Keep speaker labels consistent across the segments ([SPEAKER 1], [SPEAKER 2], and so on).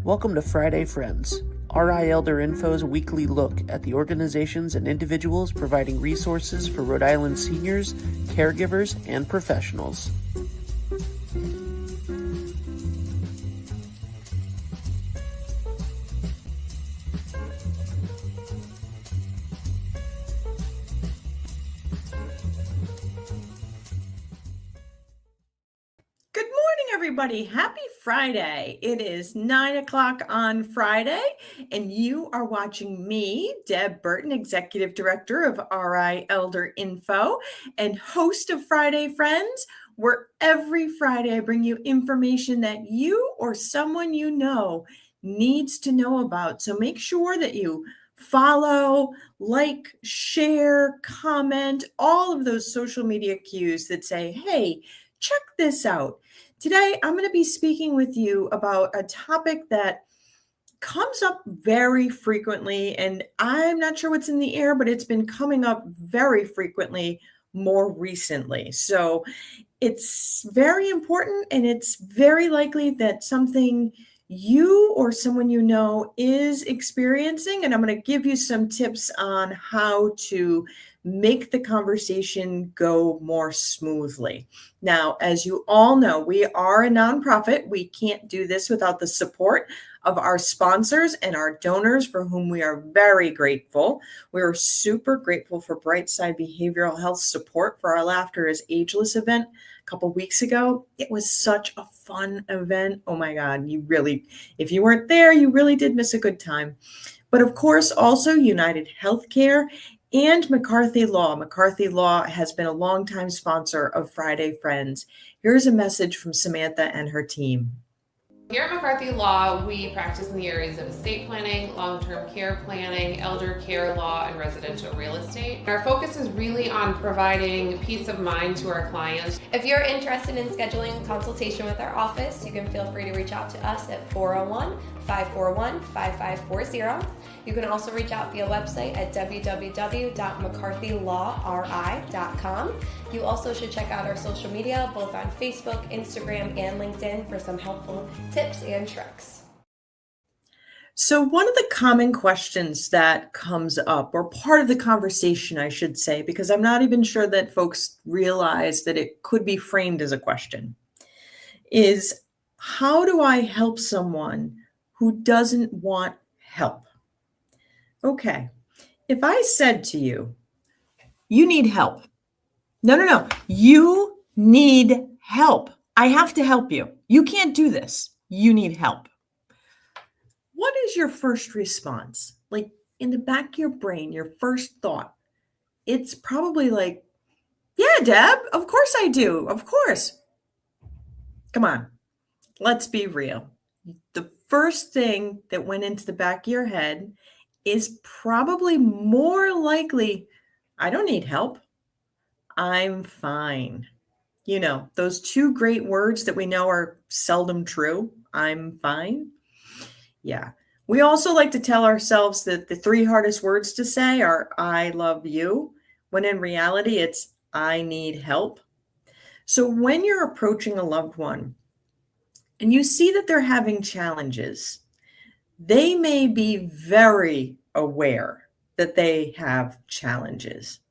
[SPEAKER 1] Welcome to Friday Friends, RI Elder Info's weekly look at the organizations and individuals providing resources for Rhode Island seniors, caregivers, and professionals.
[SPEAKER 2] Everybody, happy Friday. It is 9 o'clock on Friday, and you are watching me, Deb Burton, Executive Director of RI Elder Info and host of Friday Friends, where every Friday I bring you information that you or someone you know needs to know about. So make sure that you follow, like, share, comment, all of those social media cues that say, hey, check this out. Today, I'm going to be speaking with you about a topic that comes up very frequently, and I'm not sure what's in the air, but it's been coming up very frequently more recently. So it's very important, and it's very likely that something you or someone you know is experiencing, and I'm going to give you some tips on how to make the conversation go more smoothly. Now, as you all know, we are a nonprofit. We can't do this without the support of our sponsors and our donors, for whom we are very grateful. We are super grateful for Brightside Behavioral Health support for our Laughter is Ageless event a couple weeks ago. It was such a fun event. Oh my God, if you weren't there, you really did miss a good time. But of course, also United Healthcare and McCarthy Law. McCarthy Law has been a longtime sponsor of Friday Friends. Here's a message from Samantha and her team.
[SPEAKER 3] Here at McCarthy Law, we practice in the areas of estate planning, long-term care planning, elder care law, and residential real estate. Our focus is really on providing peace of mind to our clients.
[SPEAKER 4] If you're interested in scheduling a consultation with our office, you can feel free to reach out to us at 401-541-5540. You can also reach out via website at www.mccarthylawri.com. You also should check out our social media, both on Facebook, Instagram, and LinkedIn for some helpful tips and tricks.
[SPEAKER 2] So one of the common questions that comes up, or part of the conversation, I should say, because I'm not even sure that folks realize that it could be framed as a question, is how do I help someone who doesn't want help? Okay, if I said to you, you need help. No, you need help. I have to help you. You can't do this. You need help. What is your first response? Like in the back of your brain, your first thought, it's probably like, yeah, Deb, of course I do. Of course. Come on, let's be real. The first thing that went into the back of your head is probably more likely, I don't need help. I'm fine. You know, those two great words that we know are seldom true. I'm fine. Yeah. We also like to tell ourselves that the three hardest words to say are I love you, when in reality it's I need help. So when you're approaching a loved one and you see that they're having challenges, they may be very aware that they have challenges,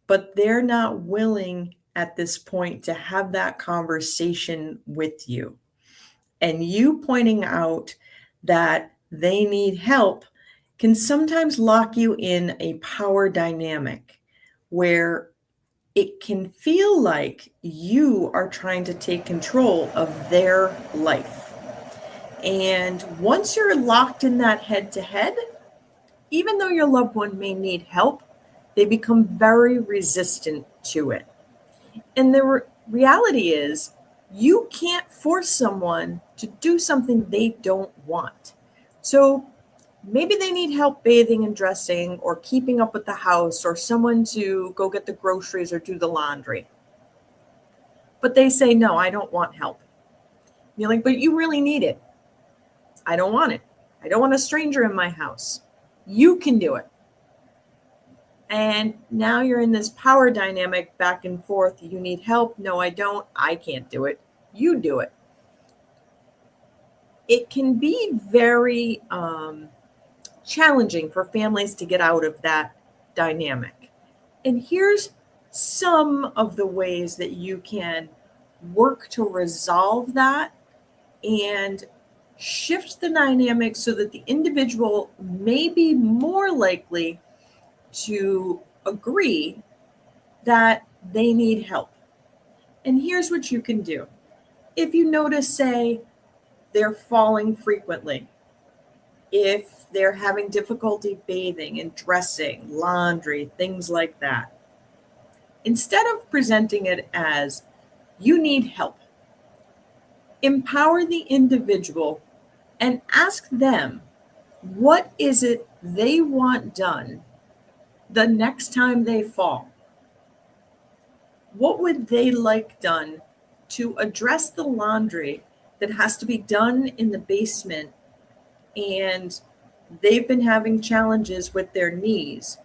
[SPEAKER 2] but they're not willing at this point to have that conversation with you. And you pointing out that they need help can sometimes lock you in a power dynamic where it can feel like you are trying to take control of their life. And once you're locked in that head-to-head, even though your loved one may need help, they become very resistant to it. And the reality is, you can't force someone to do something they don't want. So maybe they need help bathing and dressing or keeping up with the house or someone to go get the groceries or do the laundry. But they say, no, I don't want help. You're like, but you really need it. I don't want it. I don't want a stranger in my house. You can do it. And now you're in this power dynamic back and forth. You need help. No, I don't. I can't do it. You do it. it can be very challenging for families to get out of that dynamic. And here's some of the ways that you can work to resolve that and shift the dynamic so that the individual may be more likely to agree that they need help. And here's what you can do. If you notice, say, they're falling frequently, if they're having difficulty bathing and dressing, laundry, things like that, instead of presenting it as you need help, empower the individual and ask them, what is it they want done the next time they fall? What would they like done to address the laundry that has to be done in the basement and they've been having challenges with their knees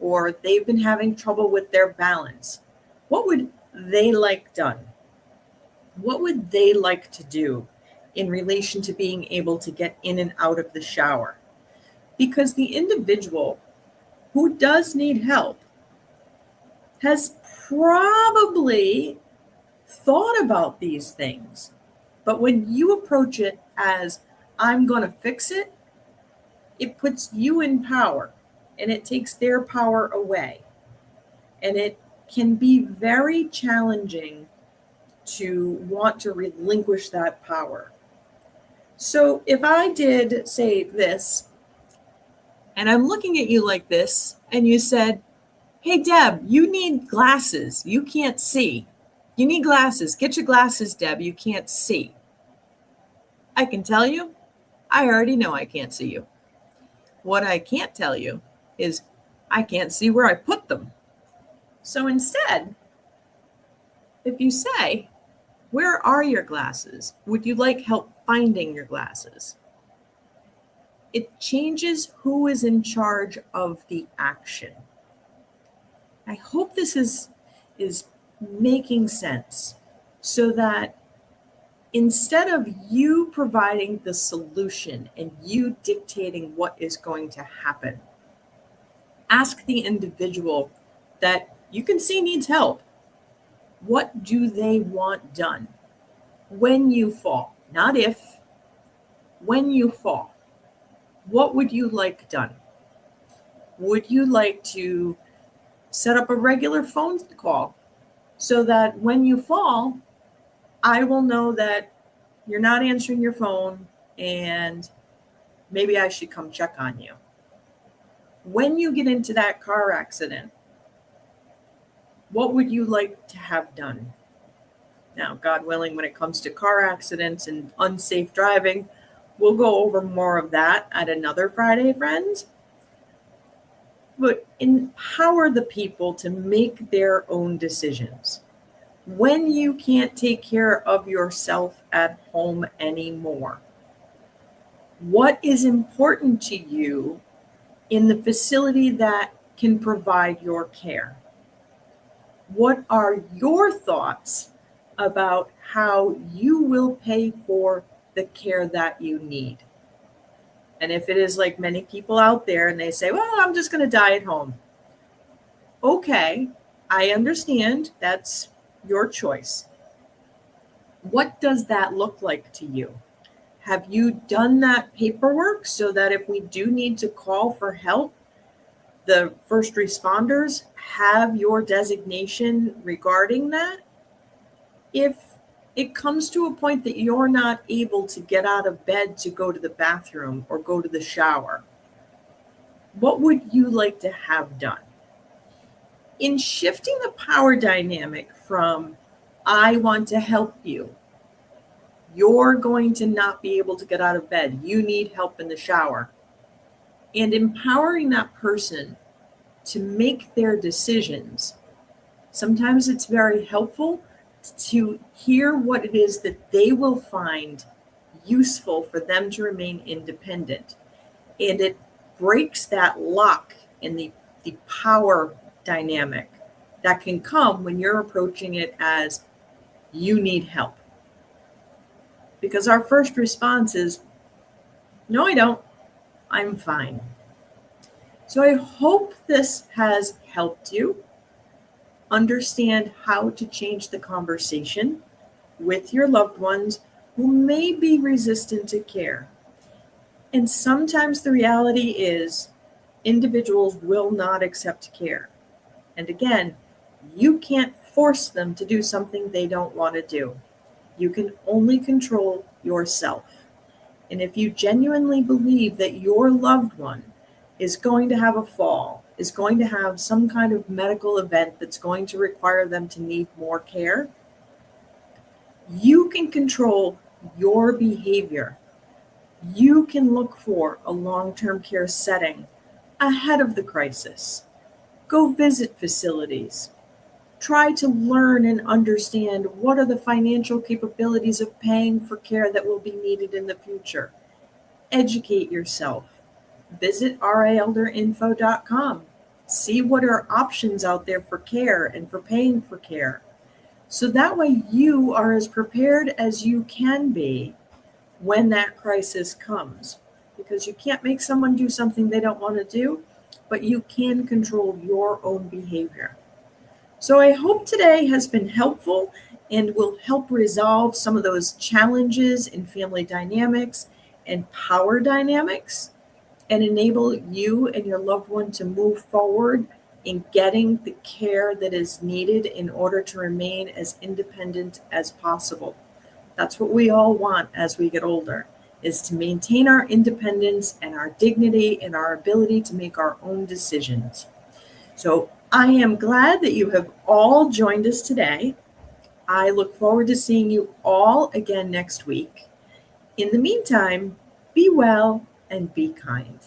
[SPEAKER 2] or they've been having trouble with their balance? What would they like done? What would they like to do in relation to being able to get in and out of the shower? Because the individual who does need help has probably thought about these things. But when you approach it as, I'm going to fix it, it puts you in power and it takes their power away. And it can be very challenging to want to relinquish that power. So if I did say this, and I'm looking at you like this, and you said, hey, Deb, you need glasses. You can't see. You need glasses. Get your glasses, Deb. You can't see. I can tell you, I already know I can't see you. What I can't tell you is I can't see where I put them. So instead, if you say, where are your glasses? Would you like help finding your glasses? It changes who is in charge of the action. I hope this is making sense so that instead of you providing the solution and you dictating what is going to happen, ask the individual that you can see needs help. What do they want done when you fall? Not if, when you fall. What would you like done? Would you like to set up a regular phone call so that when you fall, I will know that you're not answering your phone and maybe I should come check on you? When you get into that car accident, what would you like to have done? Now, God willing, when it comes to car accidents and unsafe driving, we'll go over more of that at another Friday, friends. But empower the people to make their own decisions. When you can't take care of yourself at home anymore, what is important to you in the facility that can provide your care? What are your thoughts about how you will pay for the care that you need? And if it is like many people out there and they say, well, I'm just going to die at home. Okay, I understand. That's your choice. What does that look like to you? Have you done that paperwork so that if we do need to call for help, the first responders have your designation regarding that? If it comes to a point that you're not able to get out of bed to go to the bathroom or go to the shower, what would you like to have done? In shifting the power dynamic from, I want to help you, you're going to not be able to get out of bed, you need help in the shower, and empowering that person to make their decisions, sometimes it's very helpful to hear what it is that they will find useful for them to remain independent. And it breaks that lock in the power dynamic that can come when you're approaching it as you need help. Because our first response is, no, I don't. I'm fine. So I hope this has helped you understand how to change the conversation with your loved ones who may be resistant to care. And sometimes the reality is individuals will not accept care. And again, you can't force them to do something they don't want to do. You can only control yourself. And if you genuinely believe that your loved one is going to have a fall, is going to have some kind of medical event that's going to require them to need more care, you can control your behavior. You can look for a long-term care setting ahead of the crisis. Go visit facilities. Try to learn and understand what are the financial capabilities of paying for care that will be needed in the future. Educate yourself. Visit raelderinfo.com. See what are options out there for care and for paying for care. So that way you are as prepared as you can be when that crisis comes. Because you can't make someone do something they don't want to do, but you can control your own behavior. So I hope today has been helpful and will help resolve some of those challenges in family dynamics and power dynamics and enable you and your loved one to move forward in getting the care that is needed in order to remain as independent as possible. That's what we all want as we get older, is to maintain our independence and our dignity and our ability to make our own decisions. So I am glad that you have all joined us today. I look forward to seeing you all again next week. In the meantime, be well and be kind.